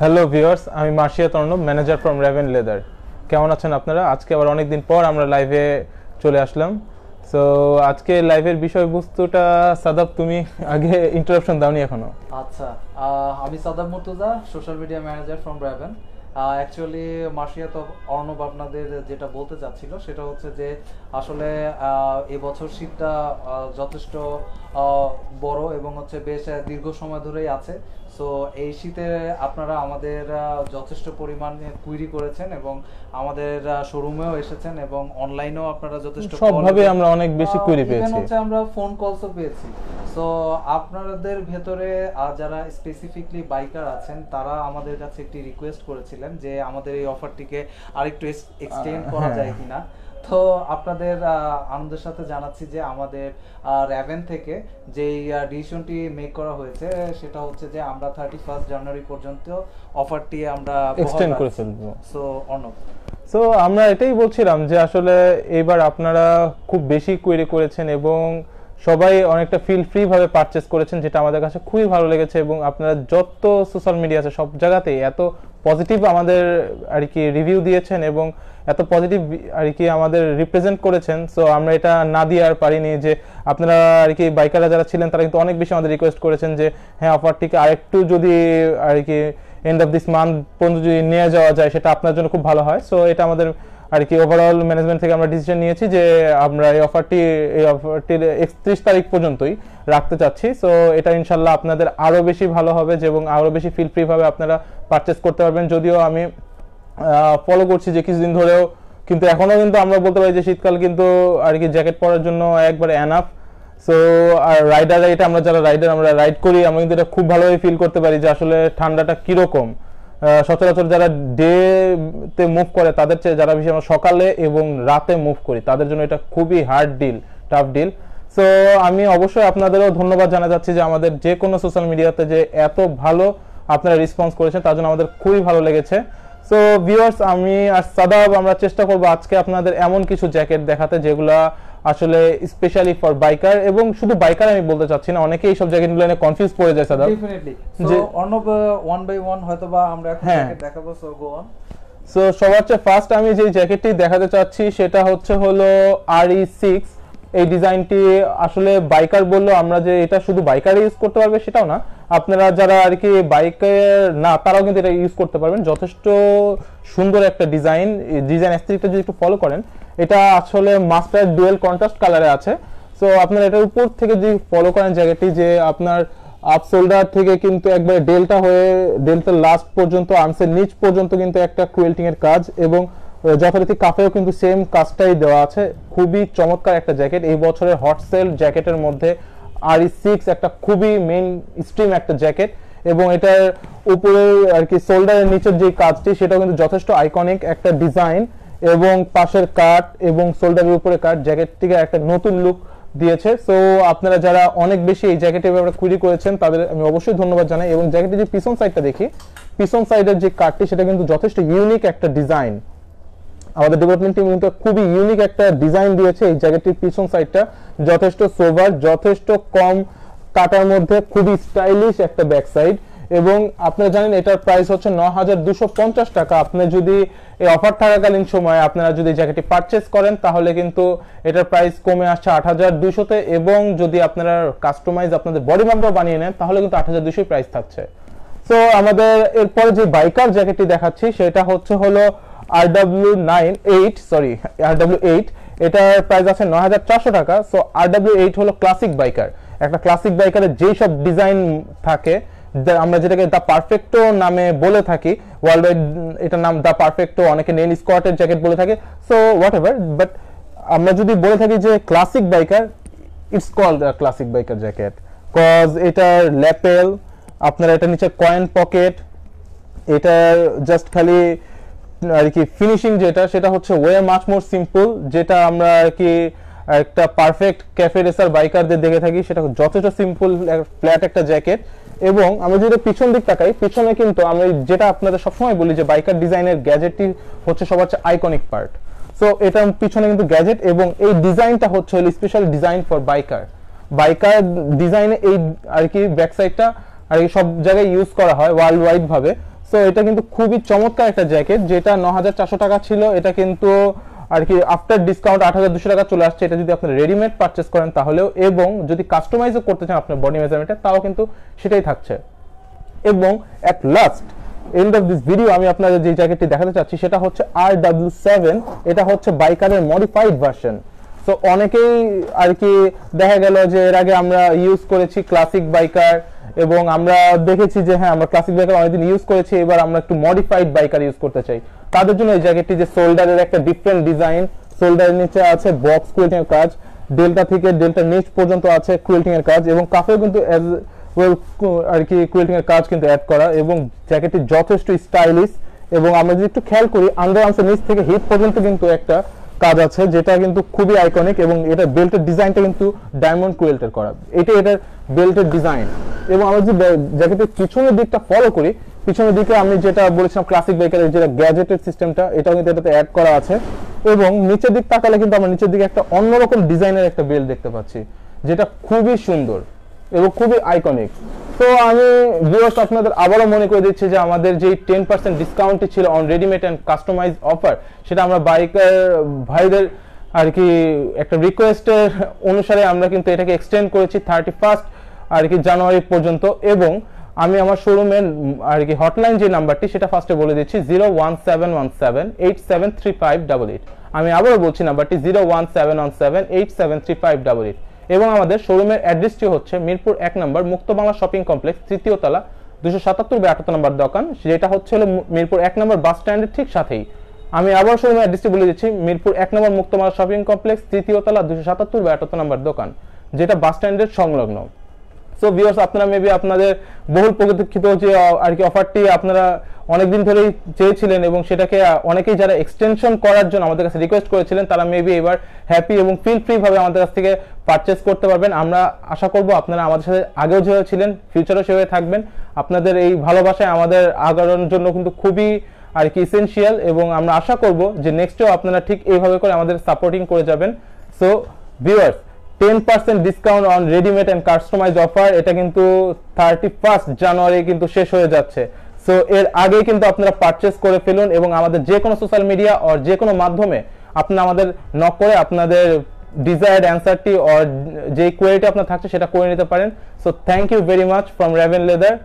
Hello viewers, আমি Marshia Tarnab, manager from Raven Leather. কেমন আছেন আপনারা? আজকে আবার অনেক দিন পর আমরা লাইভে চলে আসলাম। সো আজকে লাইভের বিষয়বস্তুটা সাদাব, তুমি আগে ইন্টারাপশন দাওনি এখনো। আচ্ছা, আমি Shadab Murtaza, social media manager from Raven. Actually Marshia তো অর্ণব আপনাদের যেটা বলতে চাচ্ছিল সেটা হচ্ছে যে আসলে এবছর শীতটা যথেষ্ট বড় এবং হচ্ছে বেশ দীর্ঘ সময় ধরেই আছে। সো এই শীতে আপনারা আমাদের যথেষ্ট পরিমাণে কুইরি করেছেন এবং আমাদের শোরুমেও এসেছেন এবং অনলাইনেও আপনারা যথেষ্ট সবভাবে আমরা অনেক বেশি কুইরি পেয়েছি, হচ্ছে আমরা ফোন কলসও পেয়েছি। সো আপনাদের ভেতরে যারা স্পেসিফিকলি বাইকার আছেন তারা আমাদের কাছে একটি রিকোয়েস্ট করেছিলেন যে আমাদের এই অফারটিকে আরেকটু এক্সটেন্ড করা যায় কিনা। তো আপনাদের আনন্দের সাথে জানাচ্ছি যে আমাদের রেভেন থেকে যেই ডিসিশনটি মেক করা হয়েছে সেটা হচ্ছে যে আমরা 31 জানুয়ারি পর্যন্ত অফারটি আমরা এক্সটেন্ড করে ফেলবো। সো অর্ণব, সো আমরা এটাই বলছিলাম যে আসলে এবার আপনারা খুব বেশি কোয়েরি করেছেন এবং সবাই অনেকটা ফিল ফ্রি ভাবে পারচেস করেছেন, যেটা আমাদের কাছে খুবই ভালো লেগেছে। এবং আপনারা যত সোশ্যাল মিডিয়া আছে সব জায়গাতেই এত পজিটিভ আমাদের আর কি রিভিউ দিয়েছেন এবং এত পজিটিভ আর কি আমাদের রিপ্রেজেন্ট করেছেন। সো আমরা এটা না দিয়ে আর পারিনি যে আপনারা আর কি বাইকাররা যারা ছিলেন তারা কিন্তু অনেক বেশি আমাদের রিকোয়েস্ট করেছেন যে হ্যাঁ, অফারটিকে আরেকটু যদি আর কি এন্ড অফ দিস মান্থ পর্যন্ত যদি নিয়ে যাওয়া যায় সেটা আপনার জন্য খুব ভালো হয়। সো এটা আমাদের আর কি ওভারঅল ম্যানেজমেন্ট থেকে আমরা ডিসিশন নিয়েছি যে আমরা এই অফারটির 31 তারিখ পর্যন্তই রাখতে চাচ্ছি। সো এটা ইনশাল্লাহ আপনাদের আরো বেশি ভালো হবে এবং আরো বেশি ফিল ফ্রি ভাবে আপনারা পারচেস করতে পারবেন। যদিও আমি ফলো করছি যে কিছুদিন ধরেও কিন্তু এখনো কিন্তু আমরা বলতে পারি যে শীতকাল কিন্তু আর কি জ্যাকেট পরার জন্য একবারে এনাফ। সো আর রাইডাররা, এটা আমরা যারা রাইডার আমরা রাইড করি আমরা কিন্তু এটা খুব ভালোভাবে ফিল করতে পারি যে আসলে ঠান্ডাটা কিরকম। সচরাচর যারা ডে তে মুভ করে তাদের চেয়ে যারা বেশি আমরা সকালে এবং রাতে মুভ করি তাদের জন্য এটা খুবই hard deal, tough deal. So আমি অবশ্যই আপনাদেরও ধন্যবাদ জানা যাচ্ছি যে আমাদের যে কোনো সোশ্যাল মিডিয়াতে যে এত ভালো আপনারা রেসপন্স করেছেন তার জন্য আমাদের খুবই ভালো লেগেছে। সো ভিউয়ার্স, আমি আর সাদাব আমরা চেষ্টা করব আজকে আপনাদের এমন কিছু জ্যাকেট দেখাতে যেগুলা আসলে স্পেশালি ফর বাইকার, এবং শুধু বাইকার আমি বলতে চাচ্ছি না, অনেকেই এই সব জ্যাকেটগুলো নিয়ে কনফিউজ পড়ে যায় Shadab. Definitely. So Arnab, one by one হয়তোবা আমরা এখন জ্যাকেট দেখাবো। So go on. সো সবার চেয়ে ফার্স্ট আমি যে জ্যাকেটটি দেখাতে চাচ্ছি সেটা হলো RE6। এই ডিজাইনটি আসলে বাইকার বললো আমরা যে এটা শুধু বাইকার ইউজ করতে পারবে সেটাও না, আপনারা যারা আর কি বাইকের না তারাও কিন্তু এটা ইউজ করতে পারবেন। যথেষ্ট সুন্দর একটা ডিজাইন অ্যাস্থেটিকটা যদি একটু ফলো করেন, এটা আসলে মাস্টার ডুয়েল কন্ট্রাস্ট কালারে আছে। সো আপনারা এটার উপর থেকে যদি ফলো করেন জ্যাকেটটি, যে আপনার আপ শোল্ডার থেকে কিন্তু একবারে ডেল্টার লাস্ট পর্যন্ত আর্মসের নিচ পর্যন্ত কিন্তু একটা কুয়েল্টিং এর কাজ, এবং যথারীতি কাফেও কিন্তু সেম কাজটাই দেওয়া আছে। খুবই চমৎকার একটা জ্যাকেট। এই বছরের হট সেল জ্যাকেটের মধ্যে RE6 একটা খুবই মেইন স্ট্রিম একটা জ্যাকেট, এবং এটার উপরে আর কি শোল্ডারের নিচের যে কাজটি সেটাও কিন্তু যথেষ্ট আইকনিক একটা ডিজাইন, এবং পাশের কাট এবং শোল্ডারের উপরে কাট জ্যাকেটটিকে একটা নতুন লুক দিয়েছে। সো আপনারা যারা অনেক বেশি এই জ্যাকেটের ব্যাপারে কুইরি করেছেন তাদের আমি অবশ্যই ধন্যবাদ জানাই। এবং জ্যাকেটের যে পিছন সাইডটা দেখি, পিছন সাইডের যে কাটটি সেটা কিন্তু যথেষ্ট ইউনিক একটা ডিজাইন। আমাদের ডেভেলপমেন্ট টিম কিন্তু খুবই ইউনিক একটা ডিজাইন দিয়েছে। এই জ্যাকেটটির পিছন সাইডটা যথেষ্ট সোভার, যথেষ্ট কম কাটার মধ্যে খুবই স্টাইলিশ একটা ব্যাক সাইড। এবং আপনারা জানেন এটার প্রাইস হচ্ছে 9250 টাকা। আপনি যদি এই অফার থাকাকালীন সময় আপনারা যদি জ্যাকেটটি পারচেস করেন তাহলে কিন্তু এটার প্রাইস কমে আসছে 8200-তে, এবং যদি আপনারা কাস্টমাইজ আপনাদের বডি মাপটাও বানিয়ে নেন তাহলে কিন্তু 8200 প্রাইস থাকছে। সো আমাদের এরপরে যে বাইকার জ্যাকেটটি দেখাচ্ছি সেটা হলো RW8, এটার প্রাইস আছে 9400 টাকা। সো RW8 হলো ক্লাসিক বাইকার। একটা ক্লাসিক বাইকারের যেই সব ডিজাইন থাকে, আমরা যেটাকে দা পারফেক্টো নামে বলে থাকি ওয়ার্ল্ড ওয়াইড, এটার নাম দা পারফেক্টো, অনেকে নেল স্কোয়াটের জ্যাকেট বলে থাকে। সো হোয়াট এভার, বাট আমরা যদি বলে থাকি যে classic biker, it's called classic biker jacket cause এটার ল্যাপেল, আপনার এটা নিচে কয়েন পকেট, এটা জাস্ট খালি আর কি ফিনিশিং যেটা সেটা হচ্ছে ওয়ে মাচ মোর সিম্পল, যেটা আমরা আর কি একটা পারফেক্ট ক্যাফে রেসার বাইকারদের দেখে থাকি সেটা যথেষ্ট সিম্পল ফ্ল্যাট একটা জ্যাকেট। এবং আমরা যদি পিছন দিক তাকাই, পিছনে কিন্তু আমি যেটা আপনাদের সবসময় বলি যে বাইকার ডিজাইনের গ্যাজেটটি হচ্ছে সবার চেয়ে আইকনিক পার্ট। সো এটা পিছনে কিন্তু গ্যাজেট, এবং এই ডিজাইনটা হচ্ছে স্পেশাল ডিজাইন ফর বাইকার ডিজাইনে এই আর কি ব্যাক সাইডটা আর কি সব জায়গায় ইউজ করা হয় ওয়ার্ল্ড ওয়াইড ভাবে। সো এটা কিন্তু খুবই চমৎকার একটা জ্যাকেট, যেটা 9,400 টাকা ছিল, এটা কিন্তু আর কি আফটার ডিসকাউন্ট 8,200 টাকা চলে আসছে। এটা যদি আপনারা রেডিমেড পারচেস করেন তাহলেও, এবং যদি কাস্টমাইজও করতে চান আপনার বডি মেজারমেন্টে, তাও কিন্তু সেটাই থাকছে। এবং at last end of this video আমি আপনাদের যে জ্যাকেটটি দেখাতে চাচ্ছি সেটা হচ্ছে RW7। এটা হচ্ছে বাইকারের মডিফাইড ভার্সন। সো অনেকেই আর কি দেখা গেল যে এর আগে আমরা ইউজ করেছি ক্লাসিক বাইকার, এবং আমরা দেখেছি যে হ্যাঁ আমরা ক্লাসিক বাইকার অনেকদিন ইউজ করেছি, এবার আমরা একটু মডিফাইড বাইকার ইউজ করতে চাই। তাদের জন্য এই জ্যাকেটটি, যে শোল্ডারের একটা ডিফারেন্ট ডিজাইন, শোল্ডারের নিচে আছে বক্স কুইল্টিং এর কাজ, ডেল্টা থেকে ডেল্টা নিচ পর্যন্ত আছে কুইল্টিং এর কাজ, এবং কাফেও কিন্তু আর কি কুইল্টিং এর কাজ কিন্তু অ্যাড করা, এবং জ্যাকেটটি যথেষ্ট স্টাইলিশ। এবং আমরা যদি একটু খেয়াল করি, আন্ডার আর্মসের নিচ থেকে হিপ পর্যন্ত কিন্তু একটা কাজ আছে, যেটা কিন্তু খুবই আইকনিক। এবং এটা বেল্টের ডিজাইনটা কিন্তু ডায়মন্ড কুয়েল্টের করা, এটার বেল্টের ডিজাইন। এবং আমরা যদি জ্যাকেটের পিছনের দিকটা ফলো করি, পিছনের দিকে আমি যেটা বলেছিলাম ক্লাসিক বাইকারের যেটা গ্যাজেটের সিস্টেমটা, এটাও কিন্তু এটাতে অ্যাড করা আছে। এবং নিচের দিক তাকালে কিন্তু আমরা নিচের দিকে একটা অন্যরকম ডিজাইনের একটা বেল্ট দেখতে পাচ্ছি, যেটা খুবই সুন্দর এবং খুবই আইকনিক। তো আমি ভিউয়ার্স আপনাদের আবারও মনে করে দিচ্ছি যে আমাদের যে 10% ডিসকাউন্টটি ছিল on readymade and customise offer, সেটা আমরা বাইকার ভাইদের আর কি একটা রিকোয়েস্টের অনুসারে আমরা কিন্তু এটাকে এক্সটেন্ড করেছি 31 আর কি জানুয়ারি পর্যন্ত। এবং আমি আমার শোরুমের আর কি হটলাইন যে নাম্বারটি সেটা ফার্স্টে বলে দিচ্ছি 01717873588। আমি আবারও বলছি নাম্বারটি 01717873588। এবং আমাদের শোরুমের অ্যাড্রেসটি হচ্ছে মিরপুর 1 নম্বর মুক্ত বাংলা শপিং কমপ্লেক্স, তৃতীয় তলা, 277-78 নম্বর দোকান, যেটা হচ্ছে মিরপুর 1 নম্বর বাস স্ট্যান্ডের ঠিক সাথেই। আমি আবার শোরুমের অ্যাড্রেসটি বলে দিচ্ছি, মিরপুর 1 নম্বর মুক্ত বাংলা শপিং কমপ্লেক্স, তৃতীয় তলা, 277-78 নম্বর দোকান, যেটা বাস স্ট্যান্ডের সংলগ্ন। সো ভিউয়ার্স, আপনারা মেবি আপনাদের বহুল প্রতীক্ষিত যে আর কি অফারটি আপনারা অনেকদিন ধরেই চেয়েছিলেন, এবং সেটাকে অনেকেই যারা এক্সটেনশন করার জন্য আমাদের কাছে রিকোয়েস্ট করেছিলেন, তারা মেবি এবার হ্যাপি এবং ফিল ফ্রি ভাবে আমাদের কাছ থেকে পারচেস করতে পারবেন। আমরা আশা করব আপনারা আমাদের সাথে আগেও যেভাবে ছিলেন ফিউচারও সেভাবে থাকবেন। আপনাদের এই ভালোবাসায় আমাদের আগানোর জন্য কিন্তু খুবই আর কি ইসেনশিয়াল, এবং আমরা আশা করব যে নেক্সটেও আপনারা ঠিক এইভাবে করে আমাদের সাপোর্টিং করে যাবেন। So viewers, 10% discount on readymade and customise offer, এটা কিন্তু 31 জানুয়ারি কিন্তু শেষ হয়ে যাচ্ছে। সো এর আগে কিন্তু আপনারা পারচেস করে ফেলুন, এবং আমাদের যে কোনো সোশ্যাল মিডিয়া অর যে কোনো মাধ্যমে আপনারা আমাদের নক করে আপনাদের ডিজায়ার্ড অ্যান্সারটি অর যে কোয়েরিটি আপনার থাকছে সেটা করে নিতে পারেন। So thank you very much from Raven leather.